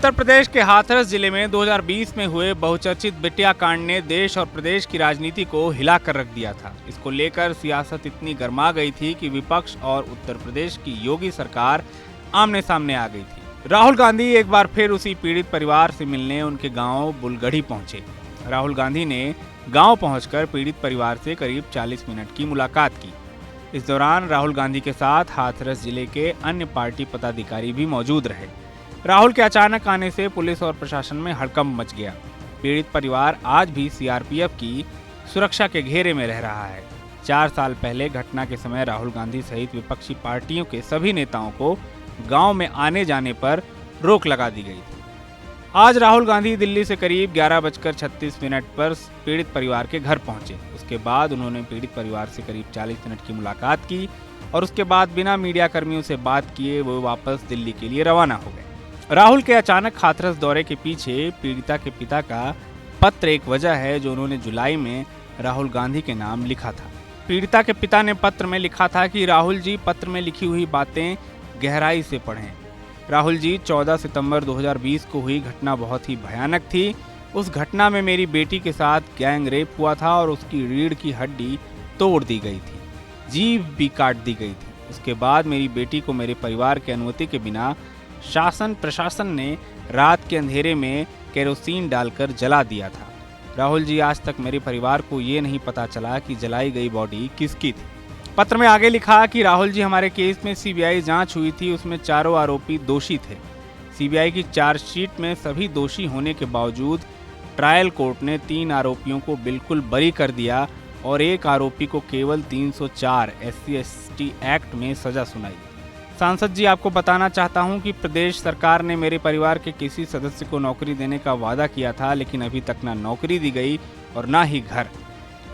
उत्तर प्रदेश के हाथरस जिले में 2020 में हुए बहुचर्चित बिटिया कांड ने देश और प्रदेश की राजनीति को हिलाकर रख दिया था। इसको लेकर सियासत इतनी गर्मा गई थी कि विपक्ष और उत्तर प्रदेश की योगी सरकार आमने सामने आ गई थी। राहुल गांधी एक बार फिर उसी पीड़ित परिवार से मिलने उनके गांव बुलगढ़ी पहुंचे। राहुल गांधी ने गांव पहुंचकर पीड़ित परिवार से करीब 40 मिनट की मुलाकात की। इस दौरान राहुल गांधी के साथ हाथरस जिले के अन्य पार्टी पदाधिकारी भी मौजूद रहे। राहुल के अचानक आने से पुलिस और प्रशासन में हड़कंप मच गया। पीड़ित परिवार आज भी सीआरपीएफ की सुरक्षा के घेरे में रह रहा है। 4 साल पहले घटना के समय राहुल गांधी सहित विपक्षी पार्टियों के सभी नेताओं को गांव में आने जाने पर रोक लगा दी गई थी। आज राहुल गांधी दिल्ली से करीब 11:36 पर पीड़ित परिवार के घर पहुंचे। उसके बाद उन्होंने पीड़ित परिवार से करीब 40 मिनट की मुलाकात की और उसके बाद बिना मीडिया कर्मियों से बात किए वो वापस दिल्ली के लिए रवाना हो गए। राहुल के अचानक हाथरस दौरे के पीछे पीड़िता के पिता का पत्र एक वजह है जो उन्होंने जुलाई में राहुल गांधी के नाम लिखा था। पीड़िता के पिता ने पत्र में लिखा था कि राहुल जी पत्र में लिखी हुई बातें गहराई से पढ़ें। राहुल जी 14 सितंबर 2020 को हुई घटना बहुत ही भयानक थी। उस घटना में मेरी बेटी के साथ गैंग रेप हुआ था और उसकी रीढ़ की हड्डी तोड़ दी गई थी, जीभ भी काट दी गई थी। उसके बाद मेरी बेटी को मेरे परिवार की अनुमति के बिना शासन प्रशासन ने रात के अंधेरे में केरोसिन डालकर जला दिया था। राहुल जी आज तक मेरे परिवार को ये नहीं पता चला कि जलाई गई बॉडी किसकी थी। पत्र में आगे लिखा कि राहुल जी हमारे केस में सीबीआई जांच हुई थी, उसमें चारों आरोपी दोषी थे। सीबीआई की चार्जशीट में सभी दोषी होने के बावजूद ट्रायल कोर्ट ने 3 आरोपियों को बिल्कुल बरी कर दिया और एक आरोपी को केवल 304 SC/ST एक्ट में सजा सुनाई। सांसद जी आपको बताना चाहता हूं कि प्रदेश सरकार ने मेरे परिवार के किसी सदस्य को नौकरी देने का वादा किया था, लेकिन अभी तक ना नौकरी दी गई और ना ही घर।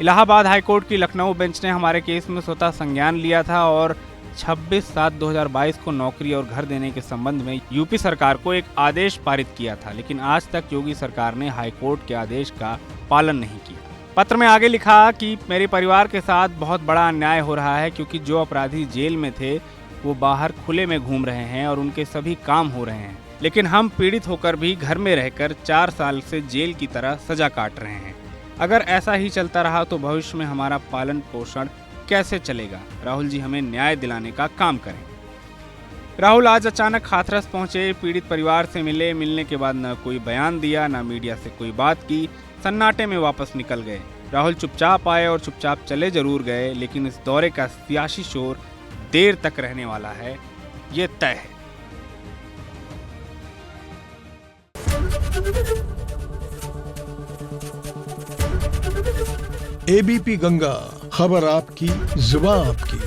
इलाहाबाद हाईकोर्ट की लखनऊ बेंच ने हमारे केस में स्वतः संज्ञान लिया था और 26/7/2022 को नौकरी और घर देने के संबंध में यूपी सरकार को एक आदेश पारित किया था, लेकिन आज तक योगी सरकार ने हाईकोर्ट के आदेश का पालन नहीं किया। पत्र में आगे लिखा कि मेरे परिवार के साथ बहुत बड़ा अन्याय हो रहा है, क्योंकि जो अपराधी जेल में थे वो बाहर खुले में घूम रहे हैं और उनके सभी काम हो रहे हैं, लेकिन हम पीड़ित होकर भी घर में रहकर 4 साल से जेल की तरह सजा काट रहे हैं। अगर ऐसा ही चलता रहा तो भविष्य में हमारा पालन पोषण कैसे चलेगा? राहुल जी हमें न्याय दिलाने का काम करें। राहुल आज अचानक हाथरस पहुंचे, पीड़ित परिवार से मिलने के बाद न कोई बयान दिया, न मीडिया से कोई बात की, सन्नाटे में वापस निकल गए। राहुल चुपचाप आए और चुपचाप चले जरूर गए, लेकिन इस दौरे का सियासी शोर देर तक रहने वाला है, ये तय है। एबीपी गंगा, खबर आपकी, जुबान आपकी।